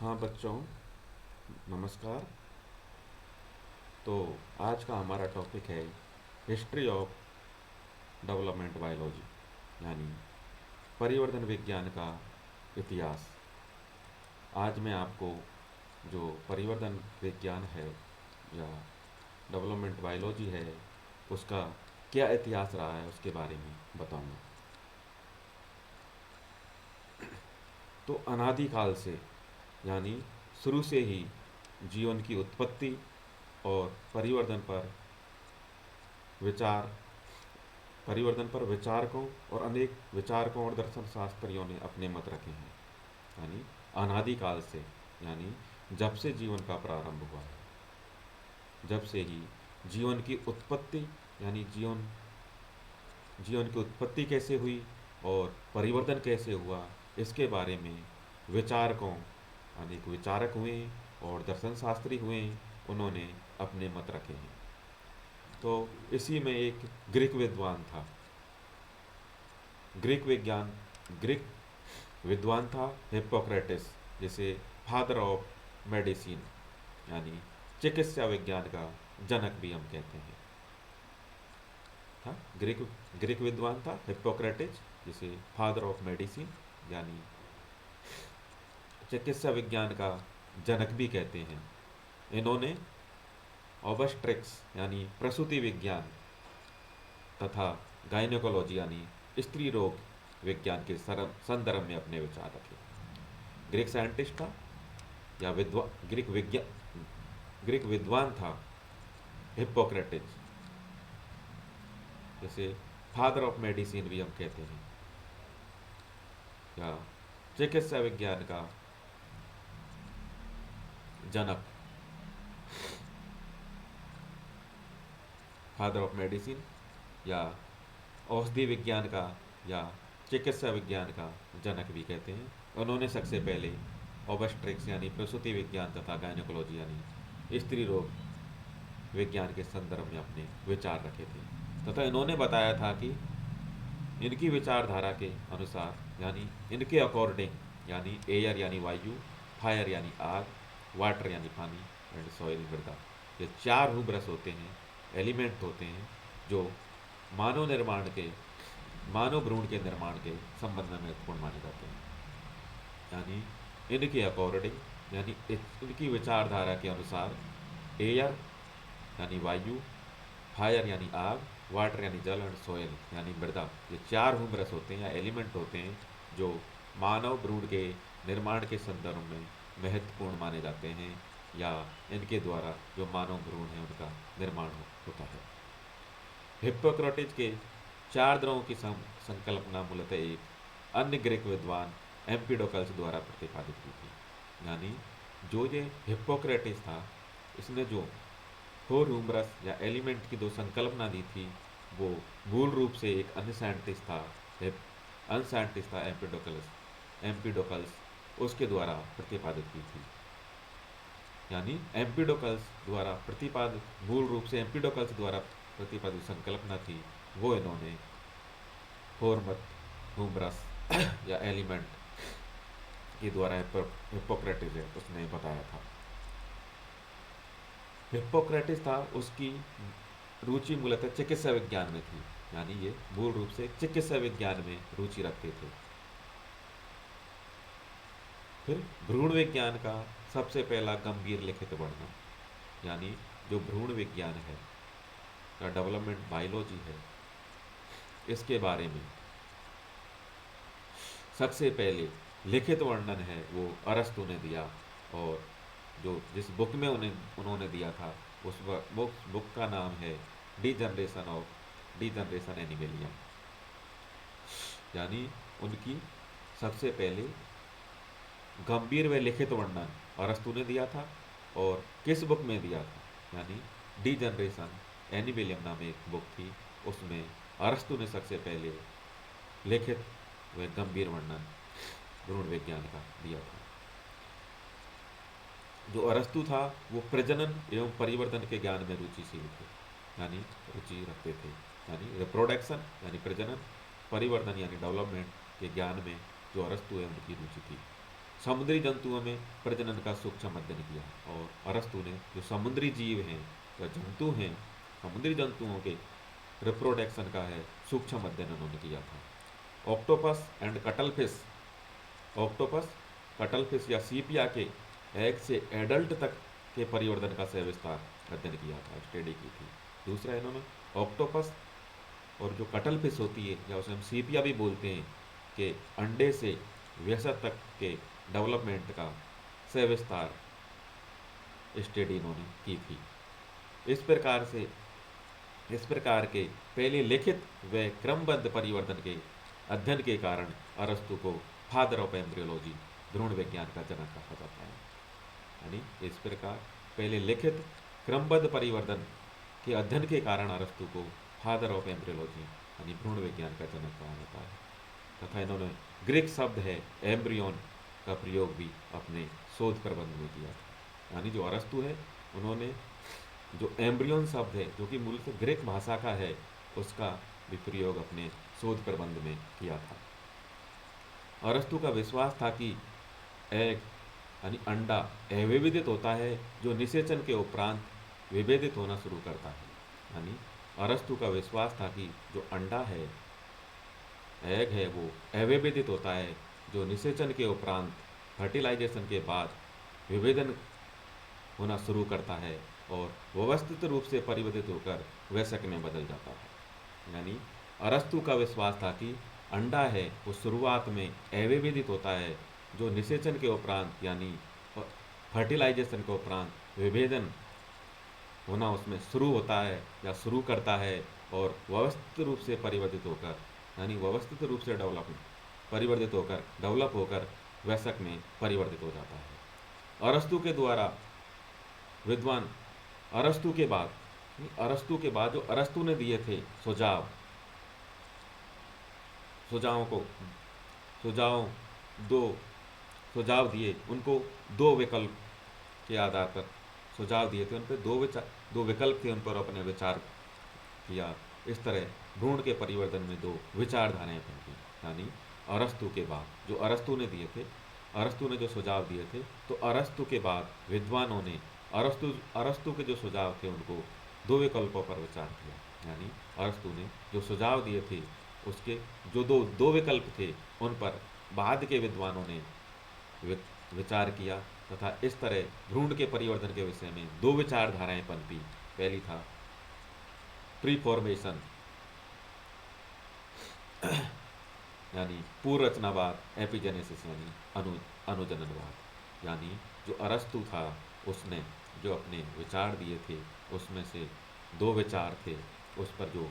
हाँ बच्चों, नमस्कार। तो आज का हमारा टॉपिक है हिस्ट्री ऑफ डेवलपमेंट बायोलॉजी, यानी परिवर्तन विज्ञान का इतिहास। आज मैं आपको जो परिवर्तन विज्ञान है या डेवलपमेंट बायोलॉजी है उसका क्या इतिहास रहा है उसके बारे में बताऊंगा। तो अनादिकाल से, यानी शुरू से ही जीवन की उत्पत्ति और विचार परिवर्तन पर विचारकों और अनेक विचारकों और दर्शन शास्त्रियों ने अपने मत रखे हैं। यानी अनादिकाल से, यानी जब से जीवन का प्रारंभ हुआ है, जब से ही जीवन की उत्पत्ति, यानी जीवन की उत्पत्ति कैसे हुई और परिवर्तन कैसे हुआ, इसके बारे में विचारकों, अनेक विचारक हुए और दर्शन शास्त्री हुए, उन्होंने अपने मत रखे हैं। तो इसी में एक ग्रीक विद्वान था, ग्रीक विज्ञान ग्रीक विद्वान था हिप्पोक्रेटिस, जिसे फादर ऑफ मेडिसिन, यानी चिकित्सा विज्ञान का जनक भी हम कहते हैं। हाँ, ग्रीक ग्रीक विद्वान था हिप्पोक्रेटिस, जिसे फादर ऑफ मेडिसिन यानी चिकित्सा विज्ञान का जनक भी कहते हैं। इन्होंने ऑबस्ट्रिक्स यानी प्रसूति विज्ञान तथा गायनेकोलॉजी यानी स्त्री रोग विज्ञान के संदर्भ में अपने विचार रखे। ग्रीक साइंटिस्ट था या ग्रीक विद्वान था हिप्पोक्रेटिस, जैसे फादर ऑफ मेडिसिन भी हम कहते हैं, या चिकित्सा विज्ञान का जनक, फादर ऑफ मेडिसिन, या औषधि विज्ञान का या चिकित्सा विज्ञान का जनक भी कहते हैं। उन्होंने सबसे पहले ऑबस्ट्रिक्स यानी प्रसूति विज्ञान तथा गायनेकोलॉजी यानी स्त्री रोग विज्ञान के संदर्भ में अपने विचार रखे थे, तथा इन्होंने बताया था कि इनकी विचारधारा के अनुसार, यानी इनके अकॉर्डिंग, यानी एयर यानी वायु, फायर यानी आग, वाटर यानी पानी एंड सॉइल मृदा, ये चार भूब्रश होते हैं, एलिमेंट होते हैं, जो मानव भ्रूण के निर्माण के संबंध में महत्वपूर्ण माने जाते हैं। यानी इनके अकॉर्डिंग, यानी इनकी विचारधारा के अनुसार एयर यानी वायु, फायर यानी आग, वाटर यानी जल एंड सॉयल यानी मृदा, ये चार भूब्रश होते हैं या एलिमेंट होते हैं जो मानव भ्रूण के निर्माण के संदर्भ में महत्वपूर्ण माने जाते हैं, या इनके द्वारा जो मानव भ्रूण है उनका निर्माण होता है। हिप्पोक्रेटिस के चार द्रवों की संकल्पना मूलतः एक अन्य ग्रीक विद्वान एम्पिडोकल्स द्वारा प्रतिपादित की थी। यानी जो ये हिप्पोक्रेटिस था, इसने जो फोर ह्यूमरस या एलिमेंट की दो संकल्पना दी थी, वो मूल रूप से एक अन्य साइंटिस्ट था एम्पिडोकल्स उसके द्वारा प्रतिपादित की थी। यानी मूल रूप से एम्पिडोकल्स द्वारा प्रतिपादित संकल्पना थी, वो इन्होंने फोर ह्यूमरस या एलिमेंट के द्वारा हिप्पोक्रेटिस है उसने बताया था। हिप्पोक्रेटिस था, उसकी रुचि मूलतः चिकित्सा विज्ञान में थी, यानी ये मूल रूप से चिकित्सा विज्ञान में रुचि रखते थे। फिर भ्रूण विज्ञान का सबसे पहला गंभीर लिखित वर्णन, यानी जो भ्रूण विज्ञान है या डेवलपमेंट बायोलॉजी है, इसके बारे में सबसे पहले लिखित वर्णन है वो अरस्तु ने दिया, और जो जिस बुक में उन्होंने दिया था उस बुक का नाम है डी जनरेशन एनिमेलियम। यानी उनकी सबसे पहले गंभीर व लिखित वर्णन अरस्तु ने दिया था, और किस बुक में दिया था, यानी डी जनरेशन एनिमेलियम नाम एक बुक थी, उसमें अरस्तु ने सबसे पहले लिखित व गंभीर वर्णन भ्रूण विज्ञान का दिया था। जो अरस्तु था वो प्रजनन एवं परिवर्तन के ज्ञान में रुचिशील थे, यानी रुचि रखते थे, यानी रिप्रोडक्शन यानी प्रजनन, परिवर्तन यानी डेवलपमेंट के ज्ञान में जो अरस्तु है उनकी रुचि थी। समुद्री जंतुओं में प्रजनन का सूक्ष्म अध्ययन किया। और अरस्तु ने जो समुद्री जीव हैं या जंतु हैं, समुद्री जंतुओं के रिप्रोडक्शन का है सूक्ष्म अध्ययन उन्होंने किया था। Octopus and cuttlefish, octopus, cuttlefish या सीपिया के एग से एडल्ट तक के परिवर्तन का सविस्तार अध्ययन किया था, स्टडी की थी। दूसरा इन्होंने ऑक्टोपस और जो कटलफिश होती है या उसे हम सीपिया भी बोलते हैं कि अंडे से वयस्क तक के डेवलपमेंट का सविस्तार स्टडी इन्होंने की थी। इस प्रकार के पहले लिखित व क्रमबद्ध परिवर्तन के अध्ययन के कारण अरस्तु को फादर ऑफ एम्ब्रियोलॉजी, भ्रूण विज्ञान का जनक कहा जाता है। यानी इस प्रकार पहले लिखित क्रमबद्ध परिवर्तन के अध्ययन के कारण अरस्तु को फादर ऑफ एम्ब्रियोलॉजी यानी भ्रूण विज्ञान का जनक कहा जाता है। तथा इन्होंने ग्रीक शब्द है एम्ब्रियोन का प्रयोग भी अपने शोध प्रबंध में किया था। यानी जो अरस्तु है उन्होंने जो एम्ब्रियोन शब्द है जो कि मूलतः ग्रीक भाषा का है, उसका भी प्रयोग अपने शोध प्रबंध में किया था। अरस्तु का विश्वास था कि एग यानी अंडा अविभेदित होता है जो निषेचन के उपरांत विभेदित होना शुरू करता है। यानी अरस्तु का विश्वास था कि जो अंडा है, एग है, वो अविभेदित होता है जो निषेचन के उपरांत फर्टिलाइजेशन के बाद विभेदन होना शुरू करता है और व्यवस्थित रूप से परिवर्तित होकर वयस्क में बदल जाता है। यानी अरस्तु का विश्वास था कि अंडा है वो शुरुआत में अविभेदित होता है जो निषेचन के उपरांत यानी फर्टिलाइजेशन के उपरांत विभेदन होना उसमें शुरू होता है या शुरू करता है और व्यवस्थित रूप से परिवर्तित होकर यानी व्यवस्थित रूप से डेवलप होकर वयस्क में परिवर्तित हो जाता है। अरस्तु के द्वारा विद्वान अरस्तु के बाद जो अरस्तु ने दिए थे सुझाव दिए, उनको दो विकल्प के आधार पर सुझाव दिए थे, उन पर दो विकल्प थे, उन पर अपने विचार किया। इस तरह भ्रूण के परिवर्तन में दो विचारधाराएं बनती। यानी अरस्तु के बाद जो अरस्तु ने जो सुझाव दिए थे, तो अरस्तु के बाद विद्वानों ने अरस्तु के जो सुझाव थे उनको दो विकल्पों पर विचार किया। यानी अरस्तु ने जो सुझाव दिए थे उसके जो दो विकल्प थे उन पर बाद के विद्वानों ने विचार किया तथा इस तरह भ्रूण के परिवर्तन के विषय में दो विचारधाराएं पनपी। पहली था प्रीफॉर्मेशन यानी पूर्व रचनावाद, एपिजेनेसिस यानी अनुजननवाद। यानी जो अरस्तु था उसने जो अपने विचार दिए थे उसमें से दो विचार थे, उस पर जो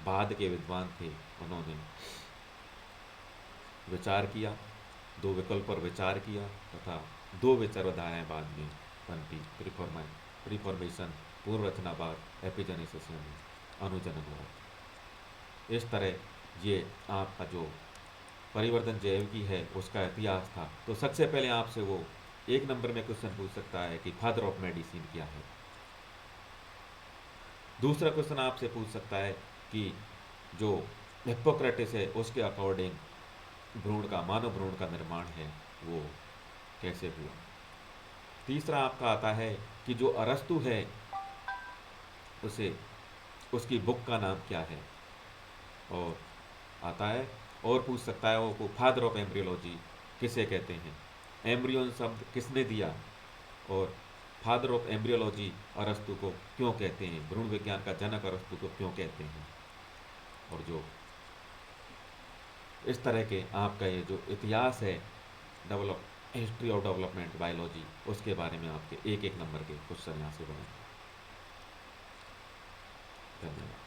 बाद के विद्वान थे उन्होंने विचार किया, दो विकल्प पर विचार किया तथा दो विचारधाराएं बाद में बनती। प्रीफॉर्मेशन पूर्व रचनावाद, एपिजेनेसिस यानी अनुजननवाद। इस तरह ये आपका जो परिवर्तन जैविकी है उसका इतिहास था। तो सबसे पहले आपसे वो एक नंबर में क्वेश्चन पूछ सकता है कि फादर ऑफ मेडिसिन क्या है। दूसरा क्वेश्चन आपसे पूछ सकता है कि जो हिप्पोक्रेटिस है उसके अकॉर्डिंग मानव भ्रूण का निर्माण है वो कैसे हुआ। तीसरा आपका आता है कि जो अरस्तु है उसकी बुक का नाम क्या है। और आता है और पूछ सकता है वो फादर ऑफ एम्ब्रियोलॉजी किसे कहते हैं, एम्ब्रियोन शब्द किसने दिया और फादर ऑफ एम्ब्रियोलॉजी अरस्तु को क्यों कहते हैं, भ्रूण विज्ञान का जनक अरस्तु को क्यों कहते हैं। और जो इस तरह के आपका ये जो इतिहास है हिस्ट्री ऑफ डेवलपमेंट बायोलॉजी, उसके बारे में आपके एक नंबर के क्वेश्चन यहाँ से बने। धन्यवाद।